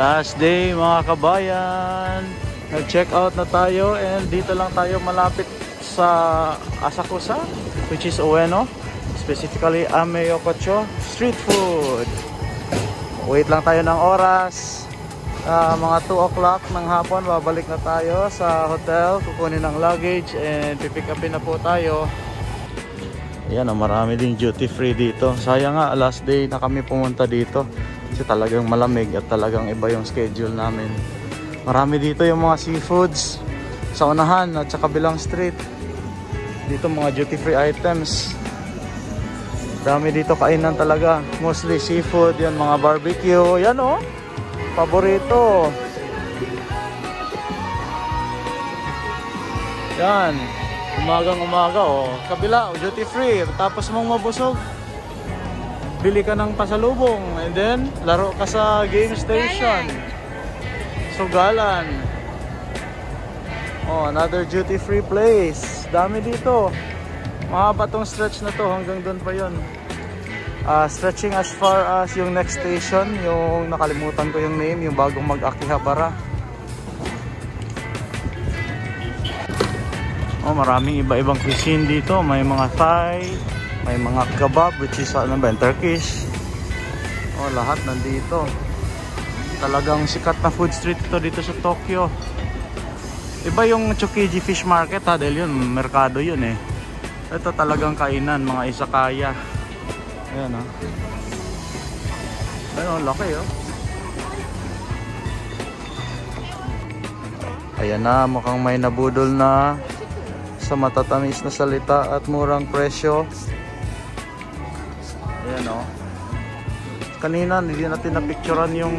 Last day mga kabayan. Nag-check out na tayo and dito lang tayo malapit sa Asakusa, which is Ueno. Specifically Ameyokocho Street Food. Wait lang tayo ng oras. Mga 2 o'clock ng hapon babalik na tayo sa hotel. Kukunin ng luggage and pipick upin na po tayo. Ayan, marami ding duty free dito. Sayang nga, last day na kami pumunta dito kasi talagang malamig at talagang iba yung schedule namin. Marami dito yung mga seafoods sa unahan at sa kabilang street. Dito mga duty free items. Dami dito kainan talaga. Mostly seafood, yan mga barbecue. Yan oh, paborito. Yan, umagang umaga oh. Kabila, duty free. Tapos mong mabusog, bili ka ng pasalubong and then laro ka sa game station. Sugalan. Oh, another duty free place. Dami dito. Mahaba tong stretch na to, hanggang doon pa yun. Stretching as far as yung next station, yung nakalimutan ko yung name, yung bagong mag-Akihabara. Oh, maraming iba-ibang cuisine dito. May mga Thai, may mga kebab, which is ano ba, Turkish. Oh, lahat nandito. Talagang sikat na food street ito dito sa Tokyo. Iba yung Tsukiji Fish Market ha, dahil yun, merkado yun eh. Ito talagang kainan, mga izakaya. Ayan ha. Ayun, laki oh. Ayan na, mukhang may nabudol na sa matatamis na salita at murang presyo. Ayan oh. Kanina hindi natin napicturean yung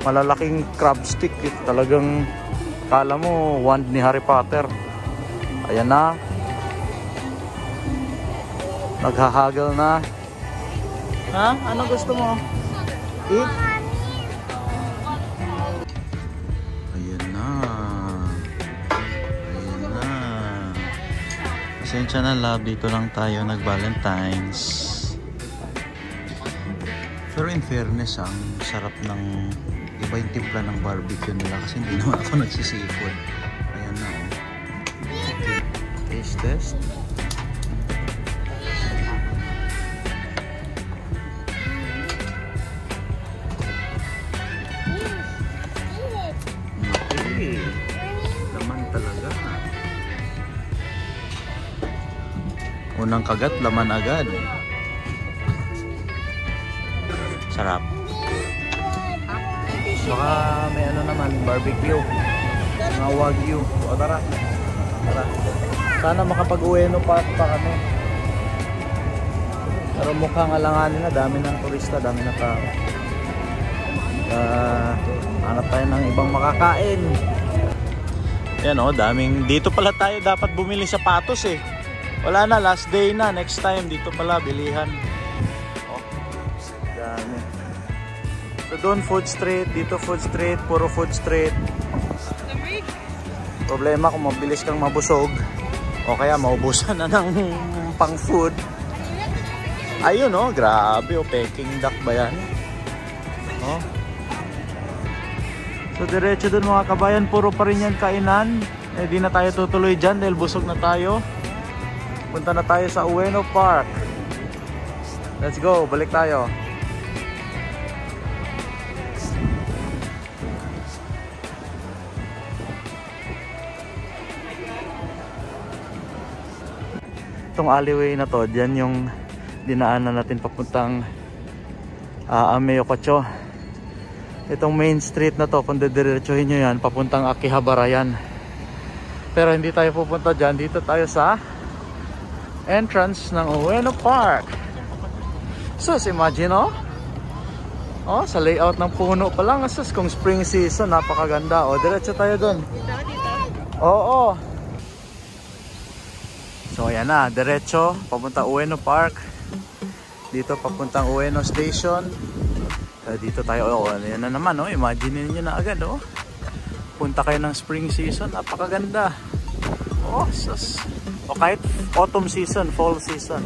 malalaking crab stick. Talagang kala mo wand ni Harry Potter. Ayan na. Naghahagal na. Ha? Ano gusto mo? Eat? Ayan na. Ayan na. Pasensya na love, dito lang tayo nag-Valentine's. Pero in fairness, ang sarap ng iba yung timpla ng barbecue nila kasi hindi naman ako nagsisikod. Ayan na oh. Taste test. Unang kagat, laman agad. Sarap. Baka may ano naman, barbecue. Mga wagyu. O tara. Tara. Sana makapag-Ueno Park pa kami. Pero mukhang alanganin na. Dami ng turista, dami na tao. Hanap tayo ng ibang makakain. Yan o, daming. Dito pala tayo dapat bumili sapatos eh. Wala na, last day na. Next time, dito pala, bilihan. Oh, dami. So doon food street, dito food street, puro food street. Problema kung mabilis kang mabusog o kaya maubusan na ng pang food. Ayun oh, grabe oh, Peking duck ba yan? Oh. So diretso doon mga kabayan, puro pa rin yan kainan. Eh di na tayo tutuloy dyan dahil busog na tayo. Punta na tayo sa Ueno Park. Let's go, balik tayo. Itong alleyway na to, dyan yung dinaanan natin papuntang Ameyokocho. Itong main street na to, kung didiretsuhin nyo yan, papuntang Akihabara yan. Pero hindi tayo pupunta dyan, dito tayo sa entrance ng Ueno Park. Sus, imagine oh. Oh, sa layout ng puno pa lang. Sus, kung spring season, napakaganda. Oh, diretso tayo dun. Oo. So, ayan na. Diretso, papunta Ueno Park. Dito, papuntang Ueno Station. Dito tayo. Oh, ayan na naman. Oh, imagine niyo na agad. Oh. Punta kayo ng spring season. Napakaganda. Oh, sus. O kahit autumn season, fall season.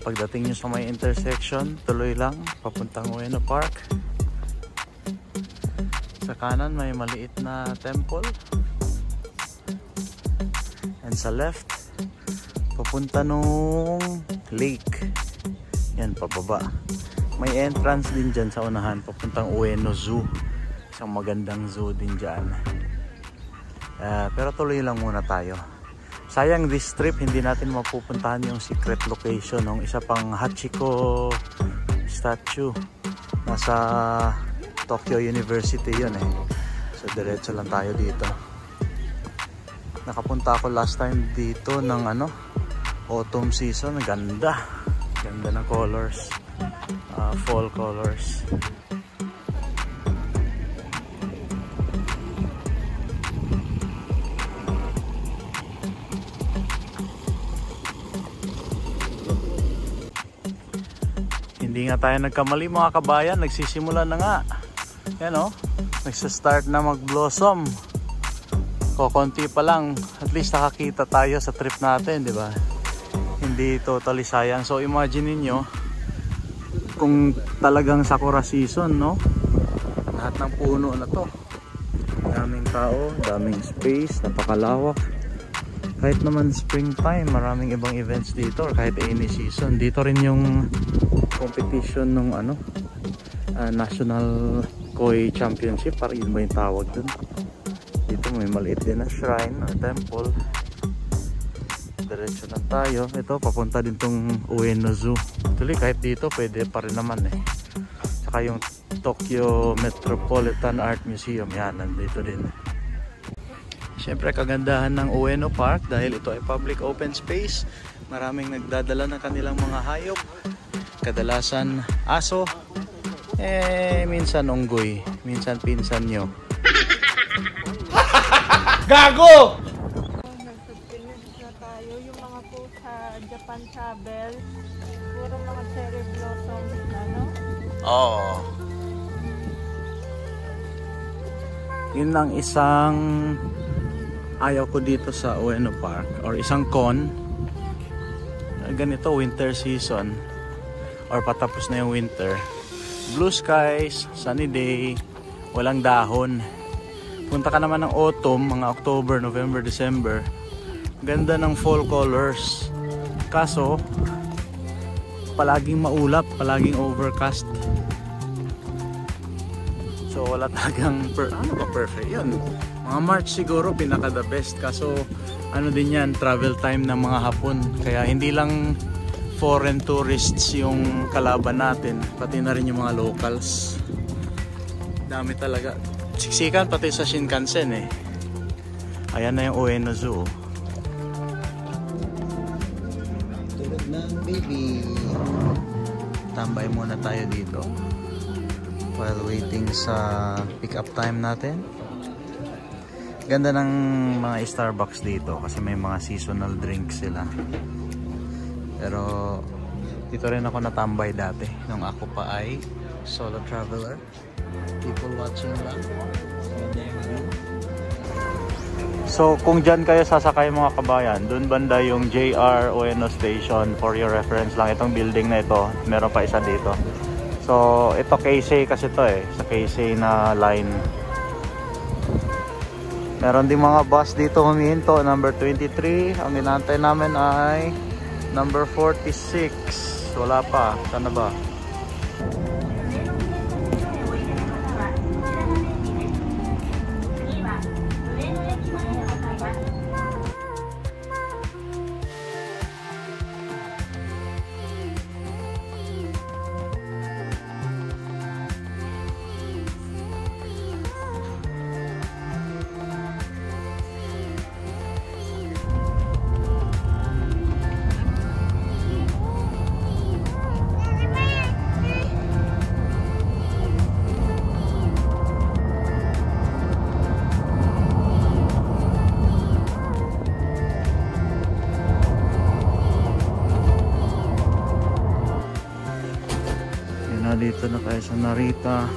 Pagdating nyo sa may intersection, tuloy lang papuntang Ueno Park. Sa kanan may maliit na temple, and sa left papunta nung lake. Yan, pababa. May entrance din dyan sa unahan papuntang Ueno Zoo. Isang magandang zoo din dyan. Pero tuloy lang muna tayo. Sayang this trip hindi natin mapupuntahan yung secret location ng isa pang Hachiko statue. Nasa Tokyo University yun eh. So diretso lang tayo dito. Nakapunta ako last time dito ng autumn season. Ganda. Ganda ng colors. Fall colors. Hindi nga tayo nagkamali mga kabayan, nagsisimula na nga. Yan o, nagsastart na mag-blossom. Konti pa lang, at least nakakita tayo sa trip natin, di ba? Hindi totally sayang. So imagine niyo kung talagang sakura season, no? Lahat ng puno na to. Daming tao, daming space, napakalawak. Kahit naman springtime, maraming ibang events dito, or kahit any season. Dito rin yung competition ng National Koi Championship, parang yun ba yung tawag dun. Dito may maliit din na shrine or temple. Diretso lang tayo. Ito papunta din tong Ueno Zoo. Actually kahit dito pwede pa rin naman eh. Saka yung Tokyo Metropolitan Art Museum, yan, nandito din. Siyempre kagandahan ng Ueno Park dahil ito ay public open space. Maraming nagdadala ng kanilang mga hayop. Kadalasan aso, minsan unggoy, minsan pinsan nyo. Gago! Nagpapilinis na tayo. Yung mga po sa Japan travel, puro mga cherry blossoms na, no? Oo. Yun lang isang ayaw ko dito sa Ueno Park, or isang con. Ganito winter season, or patapos na yung winter. Blue skies, sunny day, walang dahon. Punta ka naman ng autumn, mga October, November, December. Ganda ng fall colors. Kaso, palaging maulap, palaging overcast. So wala talagang perfect yun. Mga March siguro pinaka the best. Kaso ano din yan, travel time ng mga Hapon. Kaya hindi lang foreign tourists yung kalaban natin, pati na rin yung mga locals. Dami talaga. Siksikan pati sa Shinkansen eh. Ayan na yung Ueno Zoo. Tulog ng baby. Tambay muna tayo dito while waiting sa pick up time natin. Ganda ng mga Starbucks dito kasi may mga seasonal drinks sila. Pero dito rin ako natambay dati nung ako pa ay solo traveler. People watching lang. So kung dyan kayo sasakay mga kabayan, dun banda yung JR Ueno Station. For your reference lang, itong building na ito, meron pa isa dito. So ito Keisei kasi to eh, sa Keisei na line. Meron din mga bus dito humihinto, number 23. Ang inaantay namin ay number 46. Wala pa. Sana ba? Dito na tayo sa Narita.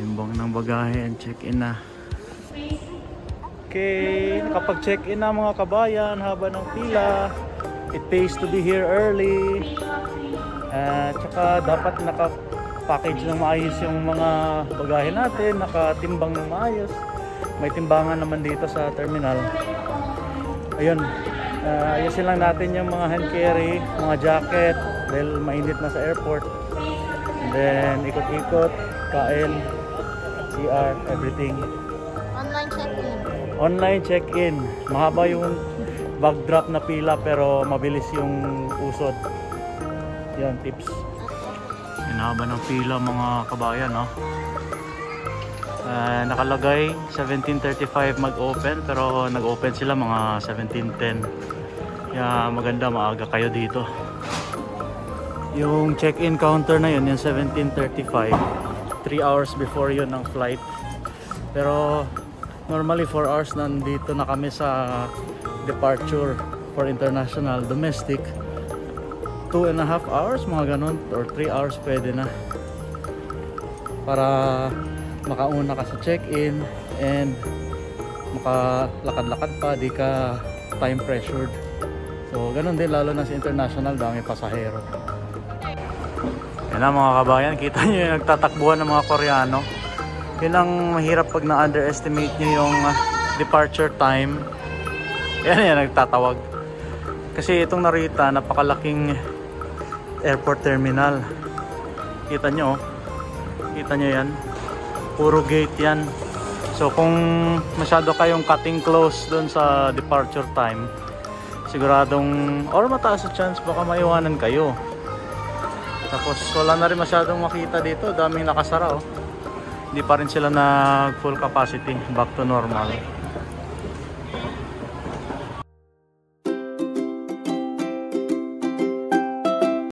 Timbang ng bagahe and check-in na. Okay, nakapag-check-in na mga kabayan haba ng pila. it pays to be here early. Tsaka dapat naka-package ng maayos yung mga bagahe natin, nakatimbang ng maayos. May timbangan naman dito sa terminal. Ayun, ayusin lang natin yung mga hand carry, mga jacket, dahil mainit na sa airport. And then ikot-ikot, kain, CR, everything. Online check-in. Online check-in. Mahaba yung bag drop na pila pero mabilis yung usod. Yan, tips. Hinaba ng pila mga kabayan, no? Nakalagay 17:35 mag-open pero nag-open sila mga 17:10. Kaya maganda, maaga kayo dito. Yung check-in counter na yun, yung 17:35, 3 hours before yun ang flight. Pero normally 4 hours nandito na kami sa departure for international. Domestic 2.5 hours, mga ganun, or 3 hours pwede na para makauna ka sa check-in and makalakad-lakad pa, di ka time pressured. So ganun din, lalo na sa international, dami pasahero. Yan na mga kabayan, kita nyo yung nagtatakbuhan ng mga Koreano. Yun ang mahirap pag na-underestimate nyo yung departure time. Yan nagtatawag. Kasi itong Narita, napakalaking airport terminal. Kita nyo, kita nyo yan. Puro gate yan. So kung masyado kayong cutting close dun sa departure time, siguradong, or mataas sa chance baka maiwanan kayo. Tapos wala na rin masyadong makita dito, daming nakasara oh. Hindi pa rin sila na full capacity, back to normal.